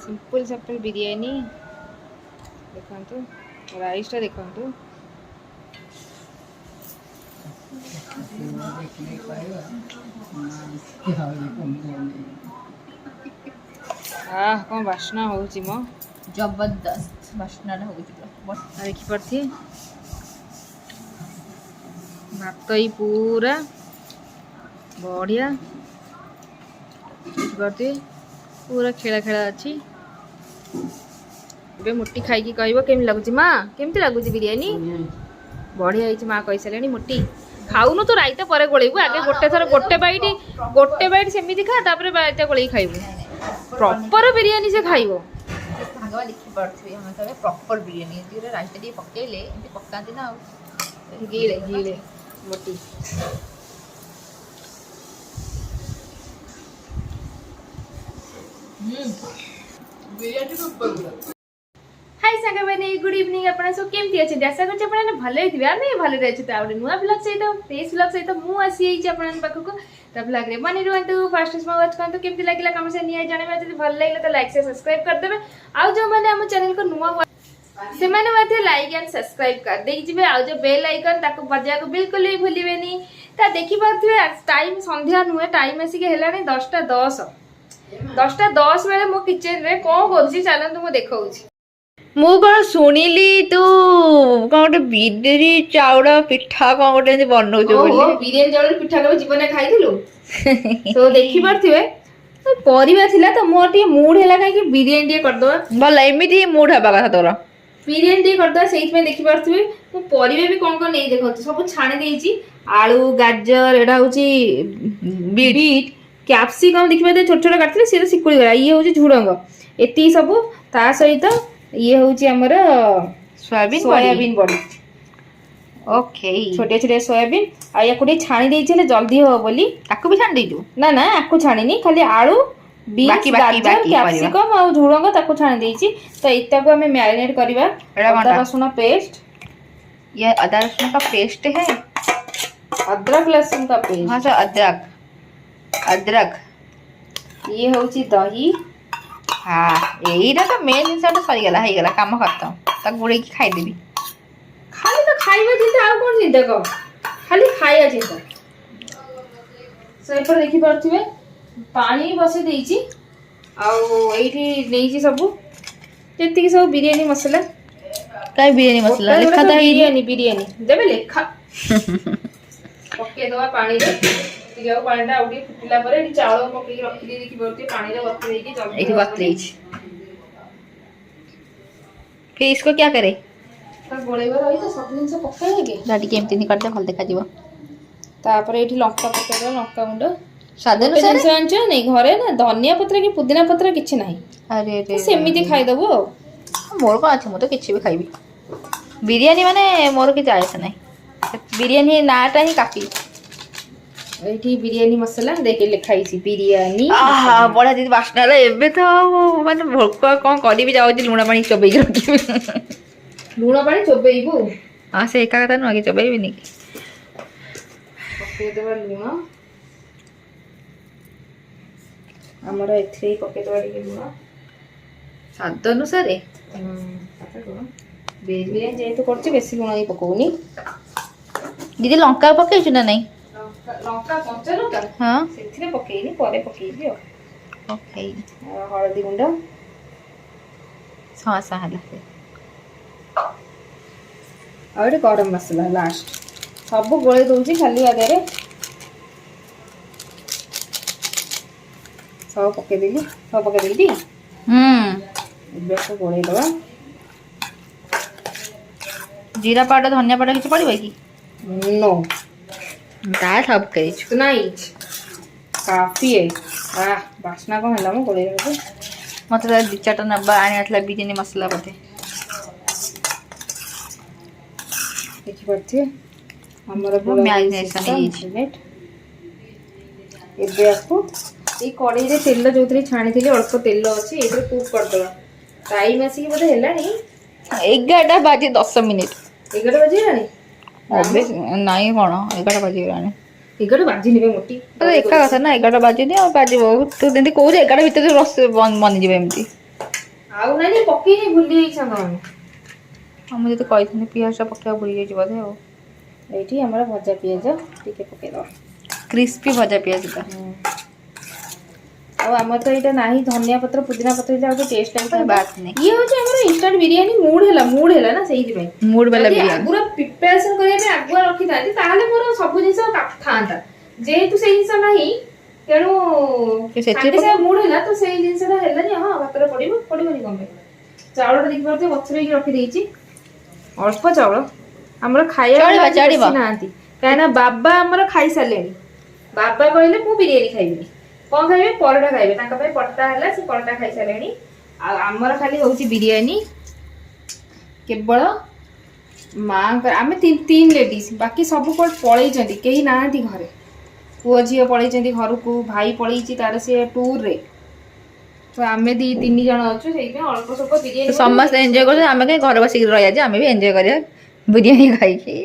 Simple simple biryani देखो rice टा देखो कौन बास्ना हो जबरदस्त बास्ना देखिपे भात ही पूरा बढ़िया देखिपे पूरा खेला खेला अच्छी ए मोटी खाई कह केमी लगुच माँ केमती लगुच बिरयानी बढ़िया माँ कही सारे मोटी खाऊनु तो राइता पर गोलेबू आगे गोटे बाइट सेमती खा तापर राइता गोल खाइबू प्रॉपर बिरयानी से खाइबो देखी पार्थी प्रॉपर बिरयानी राइस टे पकड़े पकाती ना गीले गीले मोटी हाय सांग मैंने गुड इवनिंग आपण सब केमती अछि आशा करछ आपण भले हिथिबे आमे भले रहछ त आउडे नुवा ब्लॉग सहित फ्रेश ब्लॉग सहित मु आसी आइछ आपण पाखको त ब्लॉग रे बनी रुहंतु फर्स्ट टाइम वाच करंतु केमती लागिला कमेंट से निया जाने जदी भल लागिला त लाइक से सब्सक्राइब कर देबे आ जो माने हम चैनल को नुवा से माने माथे लाइक एंड सब्सक्राइब कर देई जिवे आ जो बेल आइकन ताको बजा को बिल्कुल ही भूलिबेनी त देखि पारथिबे टाइम संध्या नुए टाइम आसी के हेलानी 10:10 10:10 बेले मो किचन रे को करछि चलन मु देखाउछि मु कौन शुणिली तू कौन गोटे बिरी चाउड़ पिठा कौन गोटे बनाऊ बिरियानी चाउल पिठा के जीवन खाइलु तो देखि पारथिबे परिबा थिला तो मोर टी मूड हैला काई बिरियानी टी कर दो भला एमिति मूड हबा कथा तोरा बिरियानी टी कर दो सेहि में देखि पारथिबे मु परिबा भी कोन कोन नै देखो सब छाणी देइची आलू गाजर एडा होची बीट कैप्सिकम देखि पाते छोट छोट काटले से सिकुड़ी गला ये होची झुडंग एती सब ता सहित ये होची हमर सोयाबीन बड़ी ओके छोटे छोटे सोयाबीन आ या कुटे छाणी देइ छले जल्दी हो बोली ताको भी छाणी देजु ना ना आको छाणीनी खाली आलू बीन्स गाजर कैप्सिकम आ झुडंग ताको छाणी देइची तो इता को हमें मैरिनेट करबा अदरक लहसुन पेस्ट ये अदरक लहसुन का पेस्ट है अदरक लहसुन का पेस्ट हां सर अदरक ये होची दही हाँ यहीटा तो मेन जिनसा सरीगला ହେଇଗଲା काम खत्म ता गुड़े की खाई देबी खाली तो खाइबा चिंता आ कोन चिंता को खाली खाइया चिंता सही पर देखि परथिबे पानी बसे देइची आ एठी नेइची सब जेति की सब बिरयानी मसाला काय बिरयानी मसाला लिखा था बिरयानी देबे लेखा ओके दवा पानी रे तिगाव पानीटा आउडी फुटिला परे एठी चावल पकई रखि दे देखि परथि पानी रे बत्ती देकी जल्दी एठी बत्ती फिर इसको क्या करे गोलेबा रही तो सब दिन से पकाई लगे दादी केमती नि करते भल देखा जीव तापर एठी लंका पकेबा लंका गुंड स्वाद अनुसार जानछ नै घरे ना धनिया पत्र की पुदीना पत्र किछ नाही अरे रे सेमिति खाइ दबो मोर को अछि म तो किछ भी खाइबी बिरयानी माने मोर की जायस नाही बिरयानी नाटा ही काफी एठी बिरयानी मसाला देखे लिखाई छी बिरयानी आहा बड़ा दीदी बास्ना रे एबे तो माने भोक कोन करी भी जाउ लुणा पानी चबई रखी लुणा पानी चबईबू हां से एका कथा न कि चबई भी नहीं पके देबा लुणा हमरा एथरे पके देबा के लुणा स्वाद अनुसार बिरयानी जे तो करछि बेसी लुणा ही पकोनी दीदी लंका पके छु ना नहीं लंका कंचा लंका हां सेथिरे पकेइनी परे पकेइबी ओके हळदी गुंड सासा हला और गरम मसाला लास्ट सब गोळे दउची खाली आगे रे सब पके देली एबे को गोळे दवा जीरा पाउडर धनिया पाउडर किछ पड़िबा की नो ता सब करी छु नहीं काफी है बास्ना को हला मो गोळे रे मत दि चाटा नबा आनी आतला बिरयानी मसाला बते देखि परथि हमर मैरिनेशन एबे आपको ए कढ़ाई रे तेल जोतरी छाणी थिले अल्प तेल अछि एबे कुक कर दवा टाइम आसी के बदे हेला नी 11 बाजे 10 मिनिट 11 बजे रानी अबे नहीं कोन 11 बाजे रानी 11 बाजी निबे मोटी तो एका कथा ना 11 बाजे नहीं और बाजे बहुत तो देंती को 11 भीतर रस बन जिवे एमती ଆଉ ନାଇଁ ପକେଇନି ଭୁଲି ଯାଇଛି ସାଙ୍ଗମାନେ। ମୁଁ ଯଦି କହିଥିଲି ପିଆଜ ପକେଇବା ଭୁଲି ଯାଇଛି ବୋଧେ ଆଉ। ଏଇଠି ଆମର ଭଜା ପିଆଜ ଟିକେ ପକେଇଦବା, କ୍ରିସ୍ପି ଭଜା ପିଆଜଟା। ଆଉ ଆମର ତ ଏଇଟା ନାହିଁ ଧନିଆ ପତ୍ର ପୁଦିନା ପତ୍ର ଆଉ ଟିକେ ଟେଷ୍ଟ ଲାଗିଥାନ୍ତା। ବାତ ନାହିଁ। ଇଏ ହଉଛି ଆମର ଇନଷ୍ଟାଣ୍ଟ ବିରିୟାନୀ ମୁଡ୍ ହେଲା ନା ସେଇଥିପାଇଁ। ମୁଡ୍ ବାଲା ଯଦି ବିରିୟାନୀ। ଆଗୁଆ ପ୍ରିପାରେସନ କରିବା ପାଇଁ ଆଗୁଆ ରଖିଥାନ୍ତି ତାହେଲେ ମୋର ସବୁ ଜିନିଷ ଥାନ୍ତା। ଯେହେତୁ ସେଇ ଜିନିଷ ନାହିଁ ତେଣୁ ସାଙ୍ଗେ ସାଙ୍ଗେ ମୁଡ୍ ହେଲା ତ ସେଇ ଜିନିଷଟା ହେଲାନି। ହଁ ଭାତରେ ପଡିବନି କଣ ପାଇଁ। ଚାଉଳଟା ଦେଖିପାରୁଥିବେ ବତୁରେଇକି ରଖିଦେଇଛି, ଅଳ୍ପ ଚାଉଳ। ଆମର ଖାଇବା ପିଲା ଆଜି ବେଶୀ ନାହାନ୍ତି କାହିଁକିନା ବାବା ଆମର ଖାଇସାରିଲେଣି। ବାବା କହିଲେ ମୁଁ ବିରିୟାନୀ ଖାଇବିନି, କଣ ଖାଇବେ ପରଟା ଖାଇବେ, ତାଙ୍କ ପାଇଁ ପରଟା ହେଲା ସେ ପରଟା ଖାଇସାରିଲେଣି। ଆଉ ଆମର ଖାଲି ହଉଛି ବିରିୟାନୀ କେବଳ ମାଙ୍କର। ଆମେ ତିନି ଲେଡିଜ, ବାକି ସବୁ କୁଆଡେ ପଳେଇଛନ୍ତି, କେହି ନାହାନ୍ତି ଘରେ। ପୁଅ ଝିଅ ପଳେଇଛନ୍ତି ଘରକୁ, ଭାଇ ପଳେଇଛି ତାର ସିଏ ଟୁରରେ, ତ ଆମେ 2-3 ଜଣ ଅଛୁ। ସେଇଥିପାଇଁ ଅଳ୍ପ ସ୍ୱଳ୍ପ ବିରିୟାନୀ ସମସ୍ତେ ଏନ୍ଜୟ କରୁଛନ୍ତି, ଆମେ କାହିଁ ଘରେ ବସିକି ରହିବା ଯେ, ଆମେ ବି ଏନ୍ଜୟ କରିବା ବିରିୟାନୀ ଖାଇକି।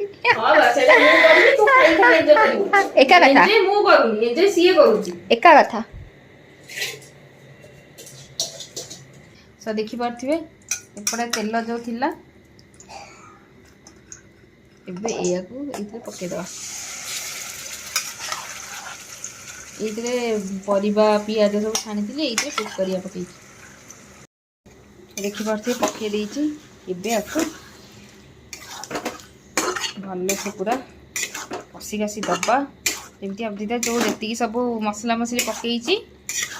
ଏକା କଥା, ମୁଁ କରୁନି ଏନ୍ଜୟ ସିଏ କରୁଛି, ଏକା କଥା। ଦେଖିପାରୁଥିବେ ଏପଟେ ତେଲ ଯୋଉ ଥିଲା ଏବେ ଏଇଆକୁ ଏଇଥିରେ ପକେଇଦବା। ଏଇଥିରେ ପରିବା ପିଆଜ ସବୁ ଛାଣିଥିଲି, ଏଇଥିରେ କୁକ୍ କରିବା ପକେଇଛି। ଦେଖିପାରୁଥିବେ ପକେଇ ଦେଇଛି। ଏବେ ଆକୁ ଭଲସେ ପୁରା କଷି କାଷି ଦବା, ଯେମିତି ଅବିଧା ଯୋଉ ଯେତିକି ସବୁ ମସଲା ମସଲି ପକେଇଛି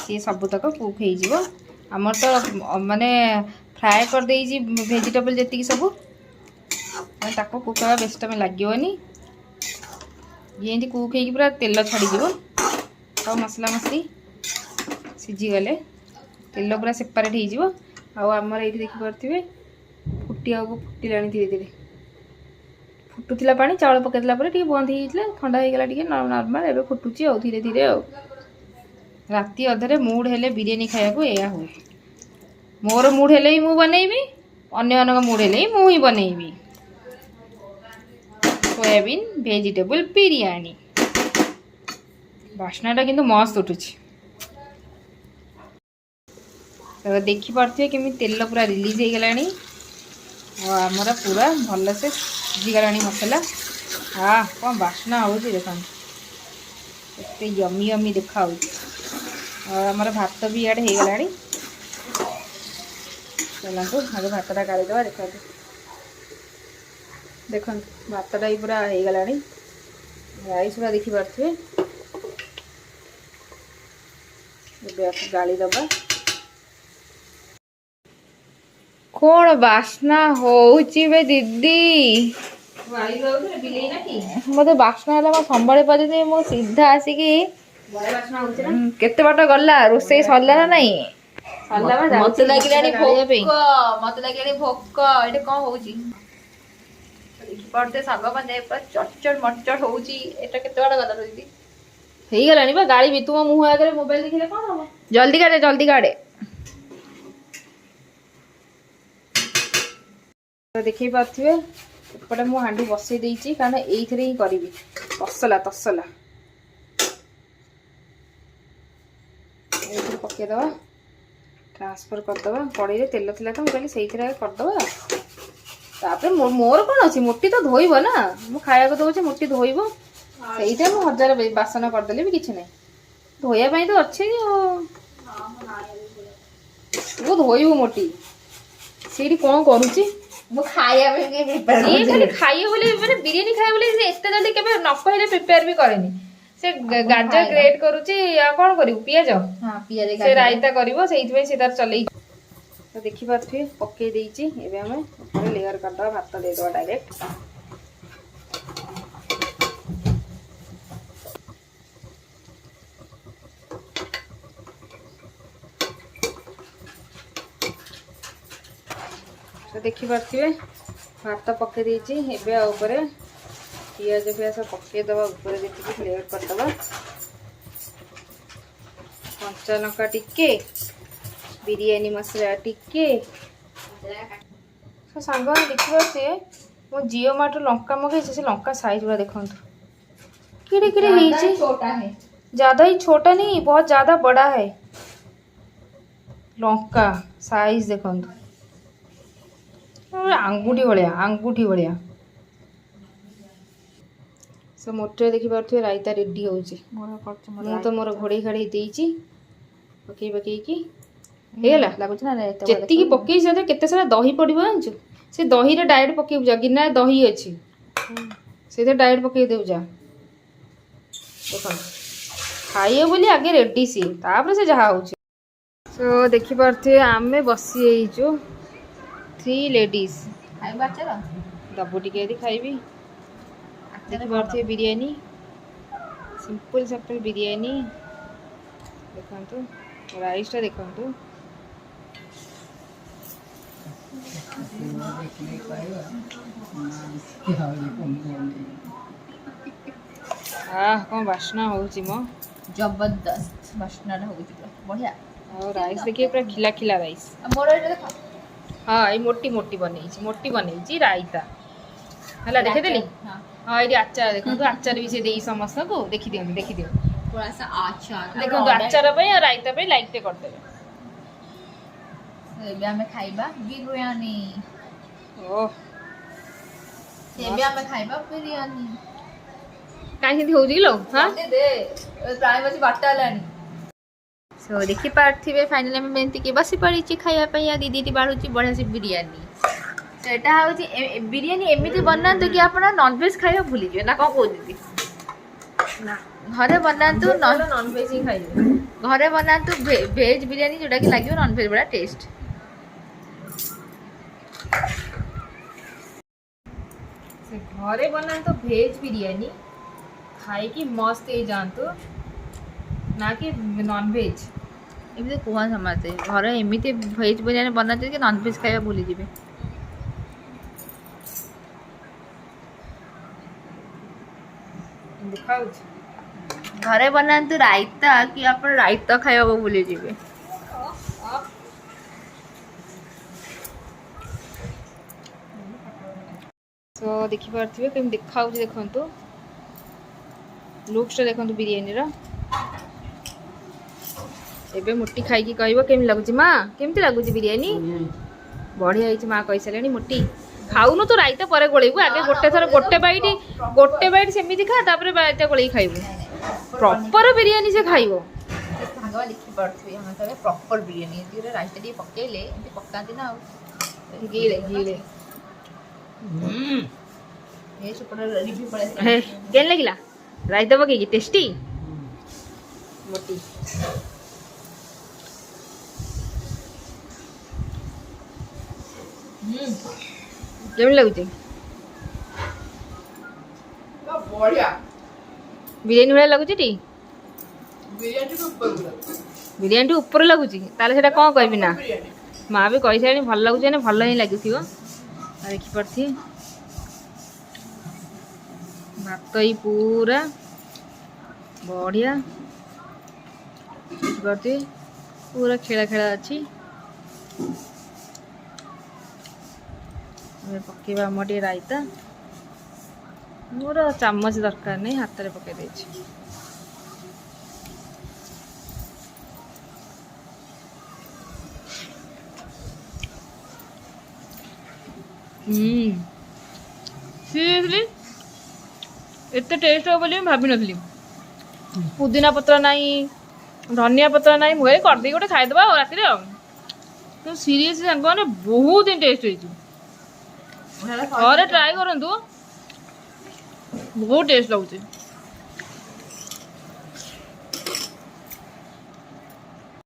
ସିଏ ସବୁତକ କୁକ୍ ହେଇଯିବ। ଆମର ତ ମାନେ ଫ୍ରାଏ କରିଦେଇଛି ଭେଜିଟେବଲ୍ ଯେତିକି ସବୁ, ତାକୁ କୁକ୍ ହେବା ବେଶୀ ସମୟ ଲାଗିବନି। ଯେମିତି କୁକ୍ ହେଇକି ପୁରା ତେଲ ଛାଡ଼ିଯିବ, ଆଉ ମସଲା ମସଲି ସିଝିଗଲେ ତେଲ ପୁରା ସେପାରେଟ୍ ହେଇଯିବ। ଆଉ ଆମର ଏଇଠି ଦେଖିପାରୁଥିବେ ଫୁଟିଲାଣି ଧୀରେ ଧୀରେ। ଫୁଟୁଥିଲା ପାଣି, ଚାଉଳ ପକେଇଦେଲା ପରେ ଟିକେ ବନ୍ଦ ହେଇଯାଇଥିଲା, ଥଣ୍ଡା ହେଇଗଲା ଟିକେ ନର୍ମାଲ, ଏବେ ଫୁଟୁଛି ଆଉ ଧୀରେ ଧୀରେ। ଆଉ ରାତି ଅଧରେ ମୁଡ୍ ହେଲେ ବିରିୟାନୀ ଖାଇବାକୁ ଏଇଆ ହୁଏ। ମୋର ମୁଡ୍ ହେଲେ ହିଁ ମୁଁ ବନେଇବି, ଅନ୍ୟମାନଙ୍କ ମୁଡ୍ ହେଲେ ହିଁ ମୁଁ ହିଁ ବନେଇବି। ସୋୟାବିନ୍ ଭେଜିଟେବଲ୍ ବିରିୟାନୀ ବାସ୍ନାଟା କିନ୍ତୁ ମସ୍ତ ଉଠୁଛି। ଦେଖିପାରୁଥିବେ କେମିତି ତେଲ ପୁରା ରିଲିଜ୍ ହେଇଗଲାଣି, ଆଉ ଆମର ପୁରା ଭଲସେ ସିଝିଗଲାଣି ମସଲା। କ'ଣ ବାସ୍ନା ହେଉଛି ଦେଖନ୍ତୁ, ଏତେ ୟମି ୟମି ଦେଖାଯାଉଛି। ଆଉ ଆମର ଭାତ ବି ଇଆଡ଼େ ହେଇଗଲାଣି। ଚାଲନ୍ତୁ ଆଗେ ଭାତଟା ଗାଳିଦେବା। ଦେଖନ୍ତୁ ଭାତଟା ବି ପୁରା ହେଇଗଲାଣି, ରାଇସ୍ ପୁରା ଦେଖିପାରୁଥିବେ। ଏବେ ଆକୁ ଗାଳିଦେବା। କ'ଣ ବାସ୍ନା ହଉଛି ବେ ଦିଦି, ମତେ ବାସ୍ନା ହେଲା ମୁଁ ସମ୍ଭାଳି ପାରିନି। ମୁଁ ସିଧା ଆସିକି କେତେ ବାଟ ଗଲା, ରୋଷେଇ ସରିଲା ନା ନାଇଁ? ମତେ ଲାଗିଲାଣି ଭୋକ, ଏଠି କ'ଣ ହଉଛି ଦେଖିପାରୁଥିବେ ସାଙ୍ଗମାନେ, ପୁରା ଚଡଚଡ ମଡଚଡ ହଉଛି। ଏଟା କେତେ ବାଟ ଗଲା ଦିଦି? ହେଇଗଲାଣି ବା, ଗାଳିବି। ତୁମ ମୁହଁ ଆଗରେ ମୋବାଇଲ ଦେଖିଲେ କ'ଣ ହବ? ଜଲ୍ଦି କାଟେ, ଜଲ୍ଦି କାଟେ। ଦେଖେଇ ପାରୁଥିବେ ଏପଟେ ମୁଁ ହାଣ୍ଡି ବସେଇ ଦେଇଛି, କାରଣ ଏଇଥିରେ ହିଁ କରିବି ତସଲା। ଏଇଥିରେ ପକେଇଦବା, ଟ୍ରାନ୍ସଫର କରିଦବା। କଡ଼େଇରେ ତେଲ ଥିଲା ତ ମୁଁ କହିଲି ସେଇଥିରେ କରିଦବା। ତାପରେ ମୋର କ'ଣ ଅଛି, ମୋଟି ତ ଧୋଇବ ନା, ମୁଁ ଖାଇବାକୁ ଦଉଛି ମୋଟି ଧୋଇବ। ସେଇଟା ମୁଁ 1000 ବାସନ କରିଦେଲେ ବି କିଛି ନାହିଁ, ଧୋଇବା ପାଇଁ ତ ଅଛି। ତୁ ଧୋଇବୁ ମୋଟି, ସେଇଠି କ'ଣ କରୁଛି? ମୁଁ ଖାଇବା ପାଇଁ ଖାଲି ଖାଇବ ବୋଲି, ମାନେ ବିରିୟାନୀ ଖାଇବ ବୋଲି ଏତେ ଜଲ୍ଦି କେବେ ନ କହିଲେ ପ୍ରିପେୟାର ବି କରେନି। ସେ ଗାଜର ଗ୍ରେଟ୍ କରୁଛି, ଆଉ କ'ଣ କରିବୁ, ପିଆଜ ସେ ରାଇତା କରିବ, ସେଇଥିପାଇଁ ସେ ତାର ଚଲେଇ। ତ ଦେଖିପାରୁଥିବେ ପକେଇ ଦେଇଛି। ଏବେ ଆମେ ଉପରେ ଲେୟର କରିଦେବା, ଭାତ ଦେଇଦେବା ଡାଇରେକ୍ଟ। ତ ଦେଖିପାରୁଥିବେ ଭାତ ପକେଇ ଦେଇଛି। ଏବେ ଆଉ ଉପରେ ପିଆଜ ପକେଇଦେବା, ଉପରେ ଯେତିକି ଲେୟର କରିଦେବା। କଞ୍ଚା ଲଙ୍କା ଟିକେ, ବିରିୟାନୀ ମସଲା ଟିକେ। ସାଙ୍ଗମାନେ ଦେଖିପାରୁଥିବେ ମୁଁ ଜିଓ ମାର୍ଟରୁ ଲଙ୍କା ମଗେଇଛି, ସେ ଲଙ୍କା ସାଇଜ ଗୁଡ଼ା ଦେଖନ୍ତୁ किड़े किड़े नीचे, ज्यादा ही छोटा नहीं बहुत ज्यादा बड़ा है। ଲଙ୍କା ସାଇଜ ଦେଖନ୍ତୁ ଆଙ୍ଗୁଠି ଭଳିଆ ସେ ମୋଟରେ ଦେଖିପାରୁଥିବେ ରାଇତା ରେଡି ହେଉଛି। ମୁଁ ତ ମୋର ଘୋଡ଼େଇ ଘାଡ଼େଇ ଦେଇଛି ପକେଇକି ହେଇଗଲା। ଲାଗୁଛି ନା ଯେତିକି ପକେଇ ସେଥିରେ କେତେ ସାରା ଦହି ପଡ଼ିବ ଜାଣିଛୁ? ସେ ଦହିରେ ଡାଇରେକ୍ଟ ପକେଇବୁ ଯା, ଗିନାରେ ଦହି ଅଛି ସେଇଥିରେ ଡାଇରେକ୍ଟ ପକେଇ ଦେବୁ ଯା। ଦେଖନ୍ତୁ ଖାଇବ ବୋଲି ଆଗେ ରେଡି ସିଏ, ତାପରେ ସେ ଯାହା ହେଉଛି। ତ ଦେଖିପାରୁଥିବେ ଆମେ ବସିଯାଇଛୁ 3 ଲେଡ଼ିଜ୍। ଖାଇବା ଆଚାର ଦବୁ ଟିକେ ଯଦି ଖାଇବି। ଦେଖିପାରୁଥିବେ ବିରିୟାନୀ, ସିମ୍ପଲ୍ ବିରିୟାନୀ ଦେଖନ୍ତୁ, ରାଇସ୍ଟା ଦେଖନ୍ତୁ। କ'ଣ ବାସ୍ନା ହେଉଛି ମ, ଜବରଦସ୍ତ ବାସ୍ନାଟା ହେଉଛି ପୁରା ବଢ଼ିଆ। ଆଉ ରାଇସ୍ ଦେଖିବେ ପୁରା ଖିଲା ଖିଲା ରାଇସ୍। ମୋର ଏଇଟା ଦେଖ। ହଁ ଏଇ ମୋଟି ବନେଇଛି ରାଇତା ହେଲା, ଦେଖେଇଦେଲି। ହଁ ଏଇଠି ଆଚାର ଦେଖନ୍ତୁ, ଆଚାର ବି ସେ ଦେଇ ସମସ୍ତଙ୍କୁ ଦେଖିଦିଅନ୍ତୁ। ଦେଖନ୍ତୁ ଆଚାର ପାଇଁ ଆଉ ରାଇତା ପାଇଁ ଲାଇକ୍ଟେ କରିଦେବେ। ଏବେ ଆମେ ଖାଇବା ବିରିୟାନୀ। ଏବେ ଆମେ ଖାଇବା ବିରିୟାନୀ। କାହିଁ ସେମିତି ହେଉଛି କିଲୋ? ହଁ ଟାଇମ୍ ଅଛି, ବାରଟା ହେଲାଣି। ସୋ ଦେଖିପାରୁଥିବେ ଫାଇନାଲି ଆମେ ଏମିତିକି ବସି ପଡ଼ିଛି ଖାଇବା ପାଇଁ। ଆଉ ଦିଦି ବାଢ଼ୁଛି ବଢ଼ିଆ ସେ ବିରିୟାନୀ। ସେଟା ହେଉଛି ବିରିୟାନୀ ଏମିତି ବନାନ୍ତୁ କି ଆପଣ ନନଭେଜ୍ ଖାଇବା ଭୁଲିଯିବେ ନା, କ'ଣ କହୁଛନ୍ତି? ନା ଘରେ ବନାନ୍ତୁ, ନନଭେଜ୍ ହିଁ ଖାଇବେ। ଘରେ ବନାନ୍ତୁ ଭେଜ୍ ବିରିୟାନୀ, ଯୋଉଟାକି ଲାଗିବ ନନଭେଜ୍ ଭଳିଆ ଟେଷ୍ଟ। ସେ ଘରେ ବନାନ୍ତୁ ଭେଜ୍ ବିରିୟାନୀ, ଖାଇକି ମସ୍ତ ହେଇଯାଆନ୍ତୁ, ନା କି ନନଭେଜ୍। ଏମିତି କୁହନ୍ତି ସମସ୍ତେ, ଘରେ ଏମିତି ଭେଜ୍ ବିରିୟାନୀ ବନାନ୍ତି କି ନନଭେଜ୍ ଖାଇବା ଭୁଲିଯିବେ। ଦେଖାଉଛି ଘରେ ବନାନ୍ତୁ ରାଇତା, କି ଆପଣ ରାଇତା ଖାଇବାକୁ ଭୁଲିଯିବେ। ତ ଦେଖିପାରୁଥିବେ କେମିତି ଦେଖାଉଛି, ଦେଖନ୍ତୁ ଲୁକ୍ସଟା ଦେଖନ୍ତୁ ବିରିୟାନୀର। ଏବେ ମୋଟି ଖାଇକି କହିବ କେମିତି ଲାଗୁଛି। ମା କେମିତି ଲାଗୁଛି ବିରିୟାନୀ? ବଢ଼ିଆ ହେଇଛି ମା କହିସାରିଲେଣି। ମୋଟି ଖାଉନୁ ତୁ, ରାଇତା ପରେ ଗୋଳେଇବୁ, ଆଗେ ଗୋଟେ ବାଇଟ୍ ସେମିତି ଖା, ତାପରେ ରାଇତା ଗୋଳେଇକି ଖାଇବୁ। ପ୍ରପର ବିରିୟାନୀ ସେ ଖାଇବ। ଦେଖିପାରୁଥିବେ ଆମେ କହିବେ ପ୍ରପର ବିରିୟାନୀ, ଏମିତି ରାଇତା ଟିକେ ପକେଇଲେ ଏମିତି ପକାନ୍ତି ନା। ଆଉ ଗିଳେ କେନ୍ ଲାଗିଲା ରାଇତା ପକେଇକି? ଟେଷ୍ଟି ମୋଟି। କେମିତି ଲାଗୁଛି? ବଢ଼ିଆ ବିରିୟାନୀ ଭଳିଆ ଲାଗୁଛି ଟି? ବିରିୟାନୀ ଉପରେ ଲାଗୁଛି, ତାହେଲେ ସେଟା କ'ଣ କହିବି ନା? ମା ବି କହିସାରିଲାଣି ଭଲ ଲାଗୁଛି, ମାନେ ଭଲ ହିଁ ଲାଗୁଥିବ। ଆଉ ଦେଖିପାରୁଥିବେ ଭାତ ପୁରା ବଢ଼ିଆ, ଦେଖିପାରୁଥିବେ ପୁରା ଖେଳା ଅଛି। ପକେଇବା ଆମର ଟିକେ ରାଇତା। ମୋର ଚାମଚ ଦରକାର ନାହିଁ, ହାତରେ ପକେଇ ଦେଇଛି। ସିରିୟସଲି ଏତେ ଟେଷ୍ଟ ହେବ ବୋଲି ମୁଁ ଭାବିନଥିଲି। ପୁଦିନା ପତ୍ର ନାହିଁ, ଧନିଆ ପତ୍ର ନାହିଁ, ମୁଁ କରିଦେଇ ଗୋଟେ ଖାଇଦେବା ଆଉ ରାତିରେ ଆଉ। କିନ୍ତୁ ସିରିୟସଲି ସାଙ୍ଗମାନେ ବହୁତ ହିଁ ଟେଷ୍ଟ ହେଇଛି। ଘରେ ଟ୍ରାଏ କରନ୍ତୁ, ବହୁତ ଟେଷ୍ଟ ଲାଗୁଛି।